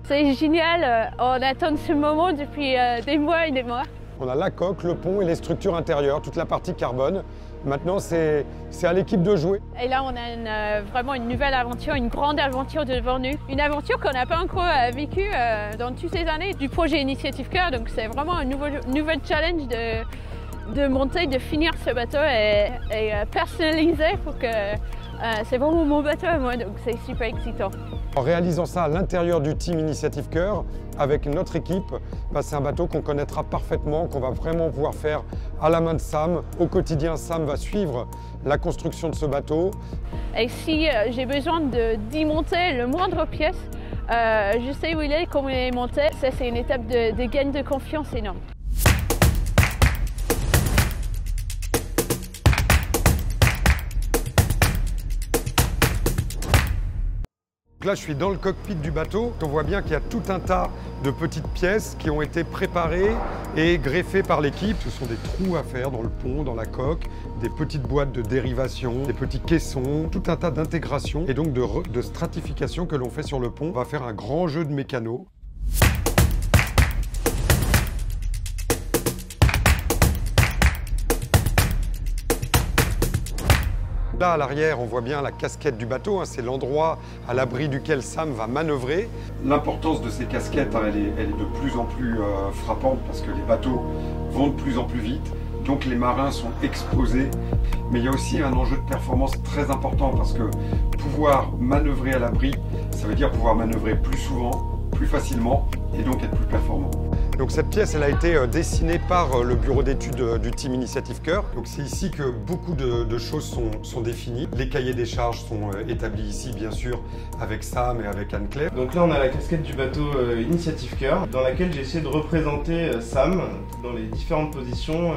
C'est génial, on attend ce moment depuis des mois et des mois. On a la coque, le pont et les structures intérieures, toute la partie carbone. Maintenant, c'est à l'équipe de jouer. Et là, on a vraiment une nouvelle aventure, une grande aventure devant nous. Une aventure qu'on n'a pas encore vécue dans toutes ces années du projet Initiative Cœur. Donc c'est vraiment un nouvel challenge de monter, de finir ce bateau et personnaliser pour que c'est vraiment mon bateau à moi, donc c'est super excitant. En réalisant ça à l'intérieur du team Initiative Cœur, avec notre équipe, c'est un bateau qu'on connaîtra parfaitement, qu'on va vraiment pouvoir faire à la main de Sam. Au quotidien, Sam va suivre la construction de ce bateau. Et si j'ai besoin d'y monter le moindre pièce, je sais où il est, comment il est monté. Ça, c'est une étape de gain de confiance énorme. Là, je suis dans le cockpit du bateau. On voit bien qu'il y a tout un tas de petites pièces qui ont été préparées et greffées par l'équipe. Ce sont des trous à faire dans le pont, dans la coque, des petites boîtes de dérivation, des petits caissons, tout un tas d'intégrations et donc de stratification que l'on fait sur le pont. On va faire un grand jeu de mécano. Là, à l'arrière, on voit bien la casquette du bateau. C'est l'endroit à l'abri duquel Sam va manœuvrer. L'importance de ces casquettes, elle est de plus en plus frappante parce que les bateaux vont de plus en plus vite. Donc les marins sont exposés. Mais il y a aussi un enjeu de performance très important parce que pouvoir manœuvrer à l'abri, ça veut dire pouvoir manœuvrer plus souvent, plus facilement et donc être plus performant. Donc cette pièce, elle a été dessinée par le bureau d'études du team Initiative Cœur. Donc c'est ici que beaucoup de choses sont définies. Les cahiers des charges sont établis ici, bien sûr, avec Sam et avec Anne-Claire. Donc là, on a la casquette du bateau Initiative Cœur, dans laquelle j'ai essayé de représenter Sam dans les différentes positions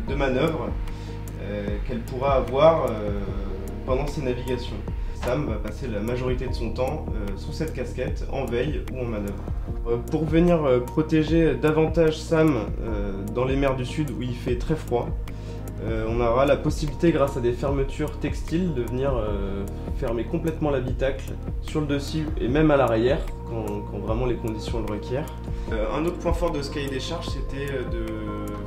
de manœuvre qu'elle pourra avoir pendant ses navigations. Sam va passer la majorité de son temps sous cette casquette, en veille ou en manœuvre. Pour venir protéger davantage Sam dans les mers du Sud où il fait très froid, on aura la possibilité, grâce à des fermetures textiles, de venir fermer complètement l'habitacle sur le dessus et même à l'arrière, quand vraiment les conditions le requièrent. Un autre point fort de ce cahier des charges, c'était de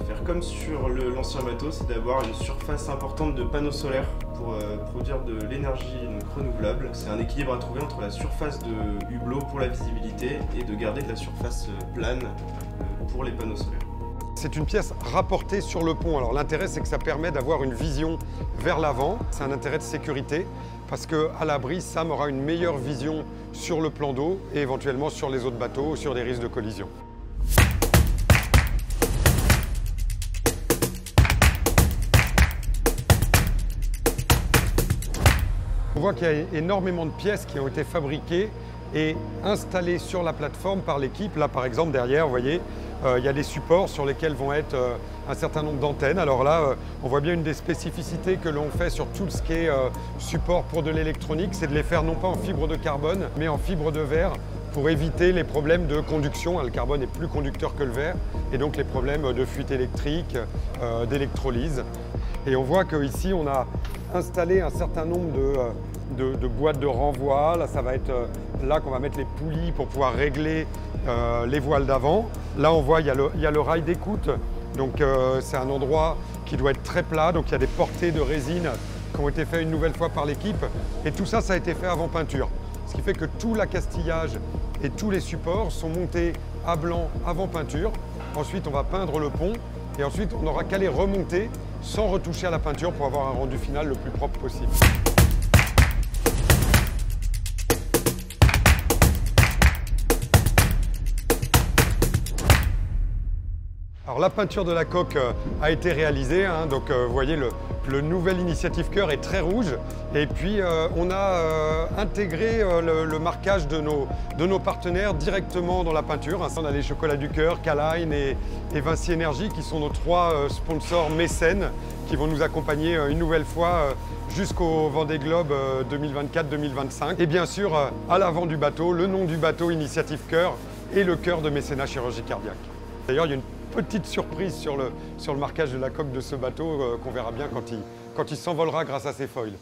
faire comme sur l'ancien bateau, c'est d'avoir une surface importante de panneaux solaires pour produire de l'énergie renouvelable. C'est un équilibre à trouver entre la surface de hublot pour la visibilité et de garder de la surface plane pour les panneaux solaires. C'est une pièce rapportée sur le pont. Alors l'intérêt, c'est que ça permet d'avoir une vision vers l'avant. C'est un intérêt de sécurité parce qu'à l'abri, Sam aura une meilleure vision sur le plan d'eau et éventuellement sur les autres bateaux, sur des risques de collision. On voit qu'il y a énormément de pièces qui ont été fabriquées et installées sur la plateforme par l'équipe. Là, par exemple, derrière, vous voyez, il y a des supports sur lesquels vont être un certain nombre d'antennes. Alors là, on voit bien une des spécificités que l'on fait sur tout ce qui est support pour de l'électronique, c'est de les faire non pas en fibre de carbone, mais en fibre de verre pour éviter les problèmes de conduction. Le carbone est plus conducteur que le verre et donc les problèmes de fuite électrique, d'électrolyse. Et on voit qu'ici, on a installé un certain nombre de boîtes de renvoi. Là, ça va être là qu'on va mettre les poulies pour pouvoir régler les voiles d'avant. Là, on voit, il y a le rail d'écoute. Donc, c'est un endroit qui doit être très plat. Donc, il y a des portées de résine qui ont été faites une nouvelle fois par l'équipe. Et tout ça, ça a été fait avant peinture. Ce qui fait que tout l'accastillage et tous les supports sont montés à blanc avant peinture. Ensuite, on va peindre le pont. Et ensuite, on n'aura qu'à les remonter sans retoucher à la peinture pour avoir un rendu final le plus propre possible. Alors la peinture de la coque a été réalisée, donc vous voyez le nouvel Initiative Cœur est très rouge et puis on a intégré le marquage de nos partenaires directement dans la peinture. On a les Chocolats du Cœur, Caline et Vinci Énergie qui sont nos 3 sponsors mécènes qui vont nous accompagner une nouvelle fois jusqu'au Vendée Globe 2024-2025. Et bien sûr, à l'avant du bateau, le nom du bateau Initiative Cœur et le cœur de mécénat chirurgie cardiaque. D'ailleurs, il y a une petite surprise sur le marquage de la coque de ce bateau qu'on verra bien quand il s'envolera grâce à ses foils.